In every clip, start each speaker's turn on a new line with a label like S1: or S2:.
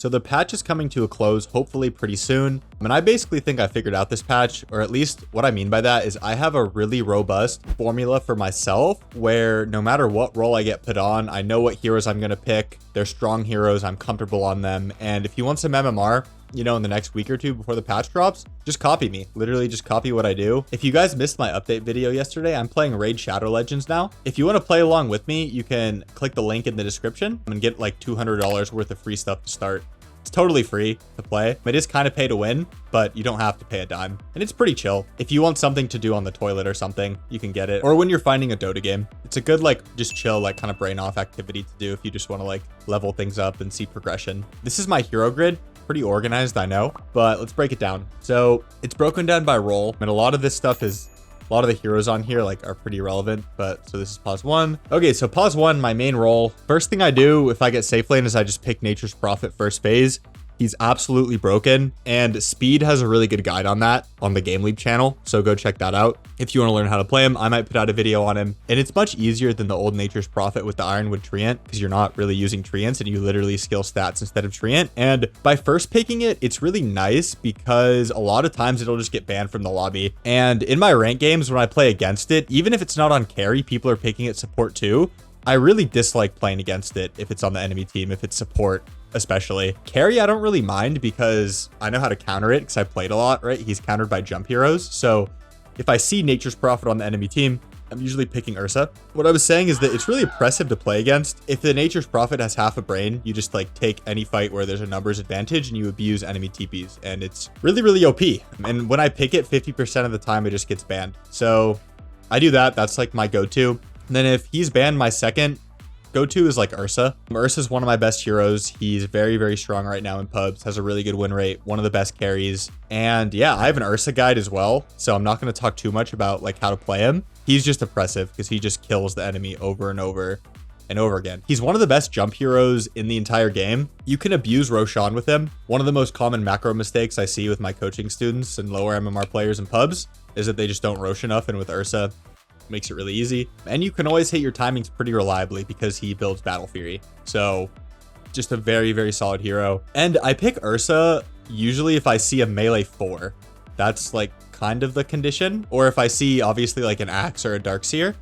S1: So the patch is coming to a close, hopefully pretty soon. And I basically think I figured out this patch, or at least what I mean by that is I have a really robust formula for myself where no matter what role I get put on, I know what heroes I'm going to pick. They're strong heroes. I'm comfortable on them. And if you want some MMR, you know, in the next week or two before the patch drops, just copy me. Literally just copy what I do. If you guys missed my update video yesterday, I'm playing Raid Shadow Legends now. If you want to play along with me, you can click the link in the description and get like $200 worth of free stuff to start. It's totally free to play. It is kind of pay to win, but you don't have to pay a dime. And it's pretty chill. If you want something to do on the toilet or something, you can get it. Or when you're finding a Dota game, it's a good, like, just chill, like, kind of brain off activity to do if you just want to, like, level things up and see progression. This is my hero grid. Pretty organized, I know, but let's break it down. So it's broken down by role, and a lot of this stuff is, a lot of the heroes on here like are pretty relevant, but so this is pause 1. Okay, so pause 1, my main role. First thing I do if I get safe lane is I just pick Nature's Prophet first phase. He's absolutely broken, and Speed has a really good guide on that on the Game Leap channel, so go check that out. If you want to learn how to play him, I might put out a video on him, and it's much easier than the old Nature's Prophet with the Ironwood Treant, because you're not really using Treants, and you literally skill stats instead of Treant. And by first picking it, it's really nice because a lot of times it'll just get banned from the lobby. And in my rank games, when I play against it, even if it's not on carry, people are picking it support too. I really dislike playing against it if it's on the enemy team, if it's support. Especially carry, I don't really mind because I know how to counter it because I played a lot, right? He's countered by jump heroes. So if I see Nature's Prophet on the enemy team, I'm usually picking Ursa. What I was saying is that it's really oppressive to play against. If the Nature's Prophet has half a brain, you just like take any fight where there's a numbers advantage and you abuse enemy TPs. And it's really, really OP. And when I pick it, 50% of the time it just gets banned. So I do that. That's like my go-to. And then if he's banned, my second go-to is like Ursa. Ursa's one of my best heroes. He's very, very strong right now in pubs, has a really good win rate, one of the best carries. And yeah, I have an Ursa guide as well, so I'm not going to talk too much about like how to play him. He's just oppressive because he just kills the enemy over and over and over again. He's one of the best jump heroes in the entire game. You can abuse Roshan with him. One of the most common macro mistakes I see with my coaching students and lower MMR players in pubs is that they just don't Rosh enough, and with Ursa, makes it really easy. And you can always hit your timings pretty reliably because he builds Battle Fury. So just a very, very solid hero. And I pick Ursa usually if I see a melee 4. That's like kind of the condition. Or if I see obviously like an Axe or a Darkseer.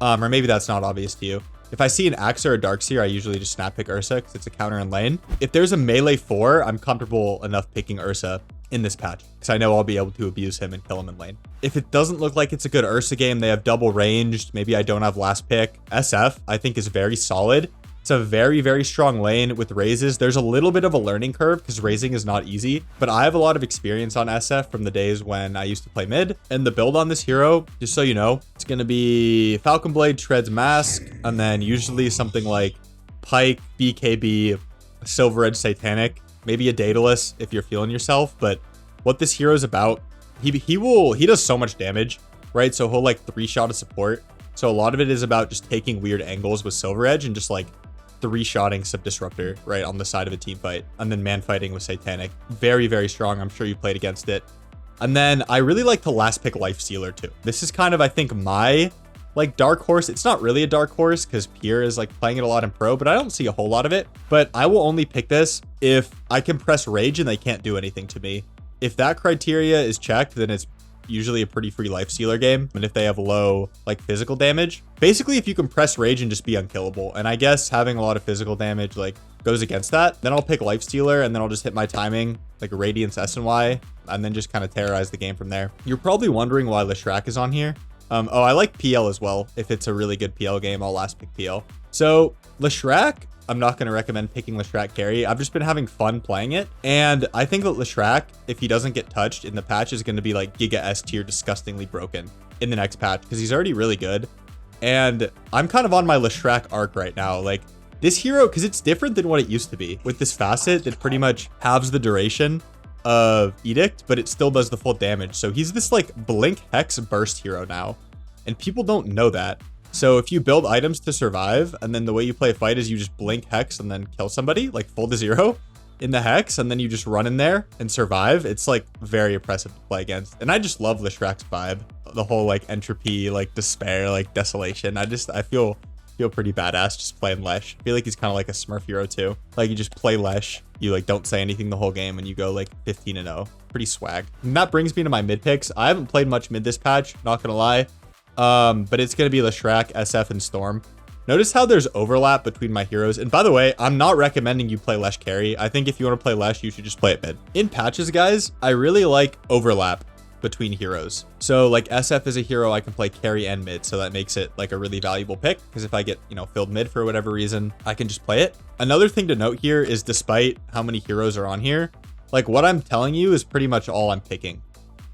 S1: Or maybe that's not obvious to you. If I see an Axe or a Darkseer, I usually just snap pick Ursa because it's a counter in lane. If there's a melee 4, I'm comfortable enough picking Ursa in this patch because I know I'll be able to abuse him and kill him in lane. If it doesn't look like it's a good Ursa game, they have double ranged, maybe I don't have last pick. SF I think is very solid. It's a very, very strong lane with raises. There's a little bit of a learning curve because raising is not easy, but I have a lot of experience on SF from the days when I used to play mid. And the build on this hero, just so you know, it's going to be Falcon Blade, Treads Mask, and then usually something like Pike, BKB, Silver Edge Satanic, maybe a Daedalus if you're feeling yourself. But what this hero is about, he does so much damage, right? So he'll like 3-shot a support. So a lot of it is about just taking weird angles with Silver Edge and just like 3-shotting Sub Disruptor right on the side of a team fight, and then man fighting with Satanic. Very, very strong. I'm sure you played against it. And then I really like to last pick Life Stealer too. This is kind of, I think, my like dark horse. It's not really a dark horse because Pierre is like playing it a lot in pro, but I don't see a whole lot of it. But I will only pick this if I can press rage and they can't do anything to me. If that criteria is checked, then it's usually a pretty free life stealer game. And if they have low like physical damage, basically if you can press rage and just be unkillable, and I guess having a lot of physical damage like goes against that, then I'll pick life stealer and then I'll just hit my timing like Radiance SNY and then just kind of terrorize the game from there. You're probably wondering why Leshrac is on here. Oh, I like PL as well. If it's a really good PL game, I'll last pick PL. So Leshrac, I'm not going to recommend picking Leshrac carry. I've just been having fun playing it. And I think that Leshrac, if he doesn't get touched in the patch, is going to be like Giga S tier disgustingly broken in the next patch because he's already really good. And I'm kind of on my Leshrac arc right now. Like this hero, because it's different than what it used to be with this facet that pretty much halves the duration of Edict, but it still does the full damage. So he's this like blink hex burst hero now, and people don't know that. So if you build items to survive, and then the way you play a fight is you just blink hex and then kill somebody like full to 0 in the hex, and then you just run in there and survive, it's like very oppressive to play against. And I just love Leshrac's vibe, the whole like entropy, like despair, like desolation. I feel Feel pretty badass just playing Lesh. I feel like he's kind of like a Smurf hero too. Like you just play Lesh, you like don't say anything the whole game and you go like 15-0. Pretty swag. And that brings me to my mid picks. I haven't played much mid this patch, not gonna lie. But it's gonna be Leshrac, SF, and Storm. Notice how there's overlap between my heroes. And by the way, I'm not recommending you play Lesh carry. I think if you want to play Lesh, you should just play it mid. In patches, guys, I really like overlap between heroes. So like SF is a hero I can play carry and mid, so that makes it like a really valuable pick, because if I get, you know, filled mid for whatever reason, I can just play it. Another thing to note here is despite how many heroes are on here, like what I'm telling you is pretty much all I'm picking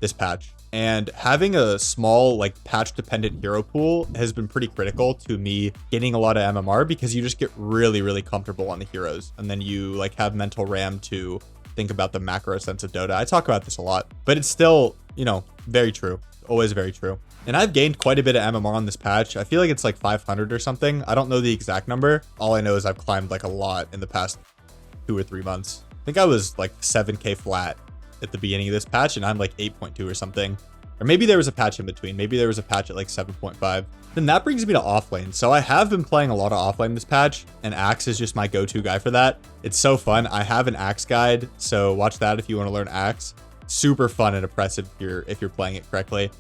S1: this patch. And having a small like patch dependent hero pool has been pretty critical to me getting a lot of MMR, because you just get really, really comfortable on the heroes. And then you like have mental RAM to think about the macro sense of Dota. I talk about this a lot, but it's still, you know, very true. Always very true. And I've gained quite a bit of MMR on this patch. I feel like it's like 500 or something. I don't know the exact number. All I know is I've climbed like a lot in the past 2 or 3 months. I think I was like 7k flat at the beginning of this patch, and I'm like 8.2 or something. Or maybe there was a patch in between. Maybe there was a patch at like 7.5. Then that brings me to offlane. So I have been playing a lot of offlane this patch, and Axe is just my go-to guy for that. It's so fun. I have an Axe guide, so watch that if you want to learn Axe. Super fun and oppressive if you're playing it correctly.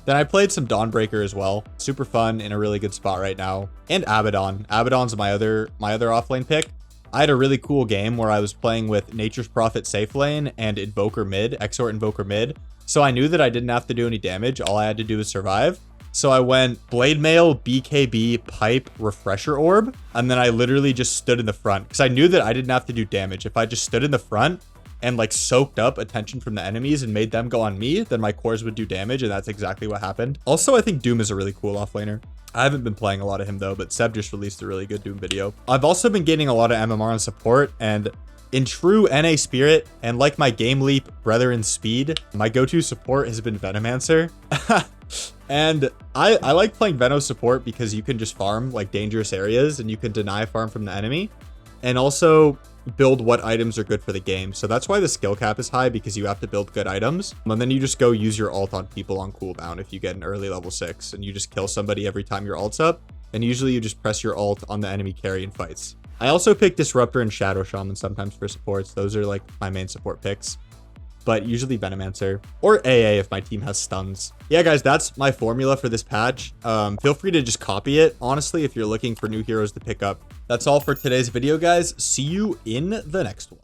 S1: Then I played some Dawnbreaker as well. Super fun, in a really good spot right now. And Abaddon. Abaddon's my other offlane pick. I had a really cool game where I was playing with Nature's Prophet safe lane and Invoker mid, Exort Invoker mid. So I knew that I didn't have to do any damage. All I had to do was survive. So I went Blade Mail, BKB, Pipe, Refresher Orb. And then I literally just stood in the front because I knew that I didn't have to do damage. If I just stood in the front and like soaked up attention from the enemies and made them go on me, then my cores would do damage. And that's exactly what happened. Also, I think Doom is a really cool offlaner. I haven't been playing a lot of him though, but Seb just released a really good Doom video. I've also been gaining a lot of MMR on support, and in true NA spirit, and like my Game Leap Brethren Speed, my go-to support has been Venomancer. And I like playing Veno support because you can just farm like dangerous areas and you can deny farm from the enemy, and also build what items are good for the game. So that's why the skill cap is high, because you have to build good items. And then you just go use your ult on people on cooldown if you get an early level 6, and you just kill somebody every time your ult's up. And usually you just press your ult on the enemy carry in fights. I also pick Disruptor and Shadow Shaman sometimes for supports. Those are like my main support picks. But usually Venomancer or AA if my team has stuns. Yeah, guys, that's my formula for this patch. Feel free to just copy it, honestly, if you're looking for new heroes to pick up. That's all for today's video, guys. See you in the next one.